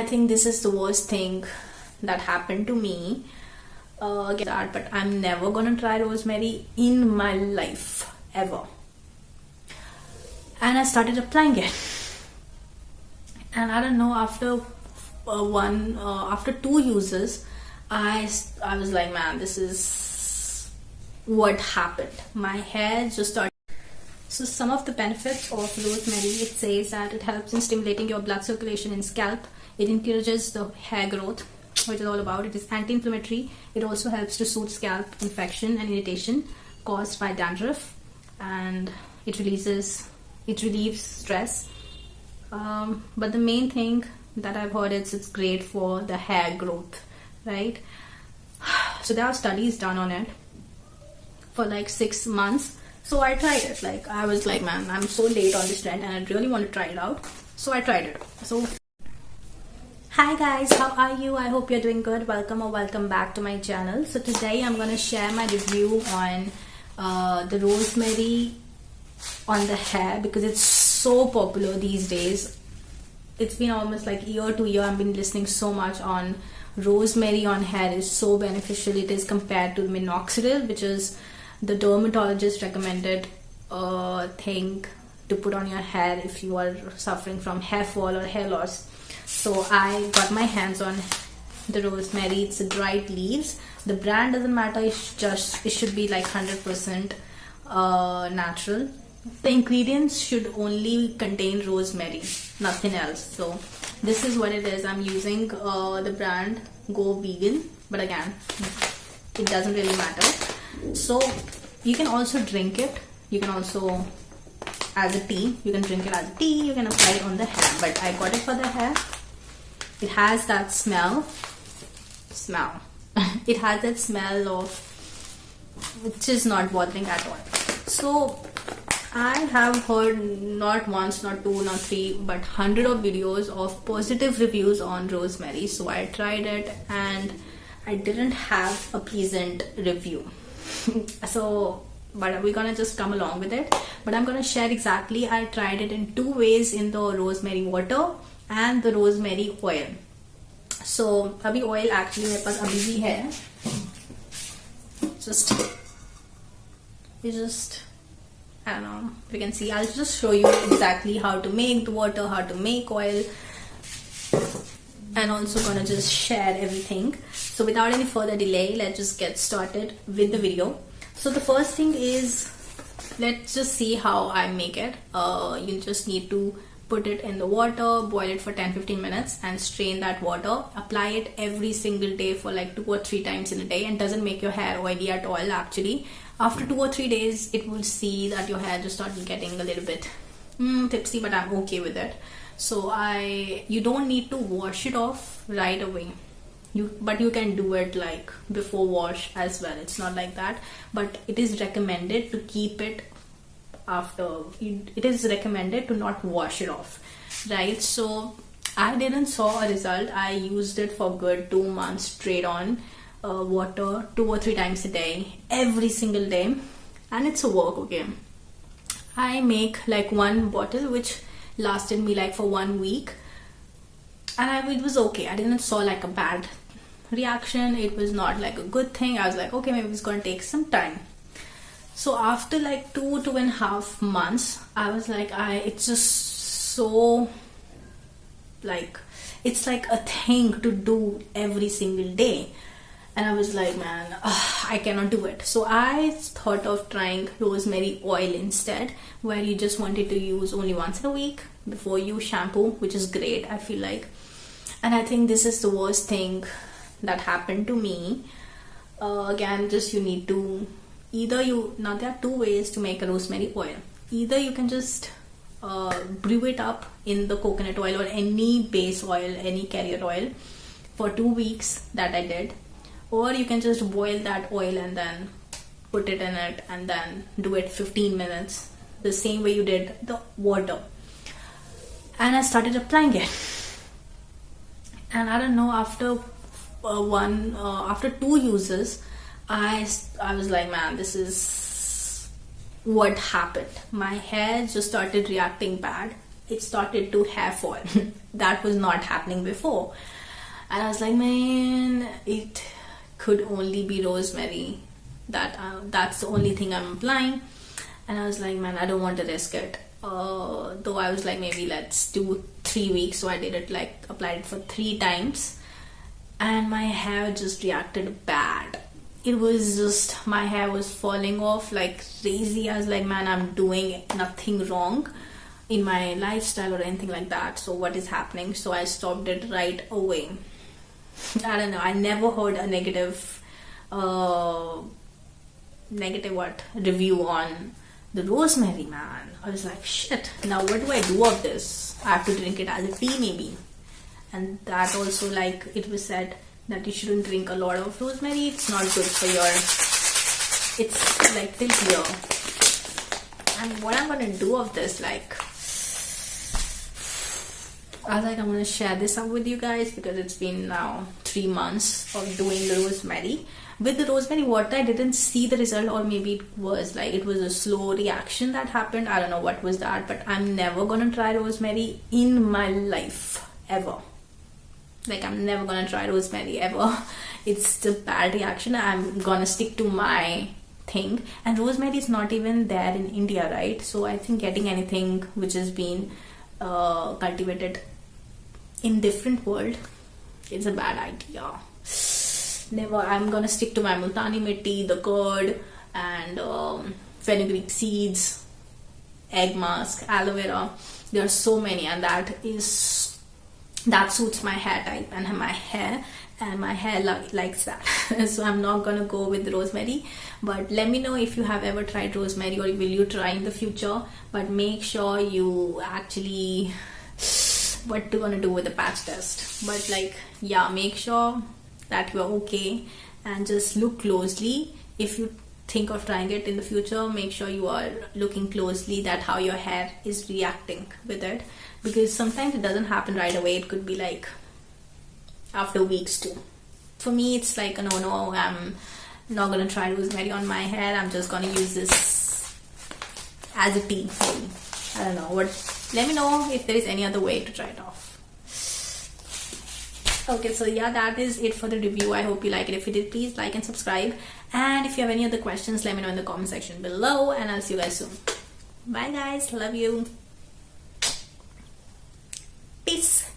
think this is the worst thing that happened to me. But I'm never gonna try rosemary in my life ever. And I started applying it, and I don't know, after 2 uses, I was like, man, this is what happened. My hair just started. So some of the benefits of rosemary, it says that it helps in stimulating your blood circulation in scalp. It encourages the hair growth, which is all about. It is anti-inflammatory. It also helps to soothe scalp infection and irritation caused by dandruff, and it relieves stress. But the main thing that I've heard is it's great for the hair growth, right? So there are studies done on it for like 6 months. So I tried it. Like, I was like, man, I'm so late on this trend and I really want to try it out. So I tried it. So hi guys, how are you? I hope you're doing good. Welcome back to my channel. So today I'm going to share my review on the rosemary on the hair, because it's so popular these days. It's been almost like year to year I've been listening so much on rosemary on hair is so beneficial. It is compared to minoxidil, which is the dermatologist recommended thing to put on your hair if you are suffering from hair fall or hair loss. So I got my hands on the rosemary. It's the dried leaves. The brand doesn't matter, it should be like 100% natural. The ingredients should only contain rosemary, nothing else. So this is what it is. I'm using the brand Go Vegan, but again, it doesn't really matter. So you can also drink it. You can also, as a tea, you can drink it as a tea. You can apply it on the hair, but I got it for the hair. It has that smell. It has that smell of, which is not bothering at all. So I have heard not once, not 2, not 3, but 100 of videos of positive reviews on rosemary. So I tried it and I didn't have a pleasant review. But we're gonna just come along with it. But I'm gonna share exactly. I tried it in 2 ways, in the rosemary water and the rosemary oil. So अभी oil actually मेरे पास अभी भी है. I don't know if you can see. I'll just show you exactly how to make the water, how to make oil, and also gonna just share everything. So without any further delay, let's just get started with the video. So the first thing is, let's just see how I make it. You just need to put it in the water, boil it for 10-15 minutes, and strain that water. Apply it every single day for like 2 or 3 times in a day, and doesn't make your hair oily at all. Actually, after 2 or 3 days, it will see that your hair just started getting a little bit tipsy, but I'm okay with it. So you don't need to wash it off right away. But you can do it like before wash as well. It's not like that, but it is recommended to keep it after. It is recommended to not wash it off, right? So I didn't saw a result. I used it for good 2 months straight on water 2 or 3 times a day, every single day, and it's a work. Okay, I make like 1 bottle which lasted me like for 1 week, and it was okay. I didn't saw like a bad reaction. It was not like a good thing. I was like, okay, maybe it's gonna take some time. So after like 2.5 months, I was like, it's just so like, it's like a thing to do every single day. And I was like, man, I cannot do it. So I thought of trying rosemary oil instead, where you just wanted to use only once in a week before you shampoo, which is great, I feel like. And I think this is the worst thing that happened to me. Again, just you need to, now there are 2 ways to make a rosemary oil. Either you can just brew it up in the coconut oil or any base oil, any carrier oil for 2 weeks, that I did. Or you can just boil that oil and then put it in it and then do it 15 minutes, the same way you did the water. And I started applying it, and I don't know, after 2 uses, I was like, man, this is what happened. My hair just started reacting bad. it started to hair fall. That was not happening before. And I was like, man, it could only be rosemary. That's the only thing I'm applying. And I was like, man, I don't want to risk it. Though I was like, maybe let's do 3 weeks. So I did it, like applied it for 3 times, and my hair just reacted bad. It was just, my hair was falling off like crazy. I was like, man, I'm doing nothing wrong in my lifestyle or anything like that. So what is happening? So I stopped it right away. I don't know. I never heard a negative review on the rosemary, man. I was like, shit, now what do I do of this? I have to drink it as a tea maybe. And that also, like it was said that you shouldn't drink a lot of rosemary. It's not good for your, it's like till here. And what I'm gonna do of this, like, I was like, I'm gonna share this up with you guys because it's been now 3 months of doing the rosemary. With the rosemary water, I didn't see the result, or maybe it was a slow reaction that happened. I don't know what was that, but I'm never gonna try rosemary in my life ever. Like, I'm never gonna try rosemary ever. It's a bad reaction. I'm gonna stick to my thing. And rosemary is not even there in India, right? So I think getting anything which has been cultivated in different world, it's a bad idea. Never. I'm gonna stick to my multani mitti, the curd, and fenugreek seeds, egg mask, aloe vera. There are so many, and that suits my hair type and my hair, likes that. So I'm not gonna go with rosemary. But let me know if you have ever tried rosemary, or will you try in the future. But make sure you actually, what you're gonna do with the patch test. But like, yeah, make sure that you are okay, and just look closely. If you think of trying it in the future, make sure you are looking closely that how your hair is reacting with it, because sometimes it doesn't happen right away. It could be like after weeks too. For me, it's like, no, I'm not gonna try rosemary on my hair. I'm just gonna use this as a tea maybe. I don't know what. Let me know if there is any other way to try it off. Okay, so yeah, that is it for the review. I hope you like it. If you did, please like and subscribe. And if you have any other questions, let me know in the comment section below. And I'll see you guys soon. Bye guys. Love you. Peace.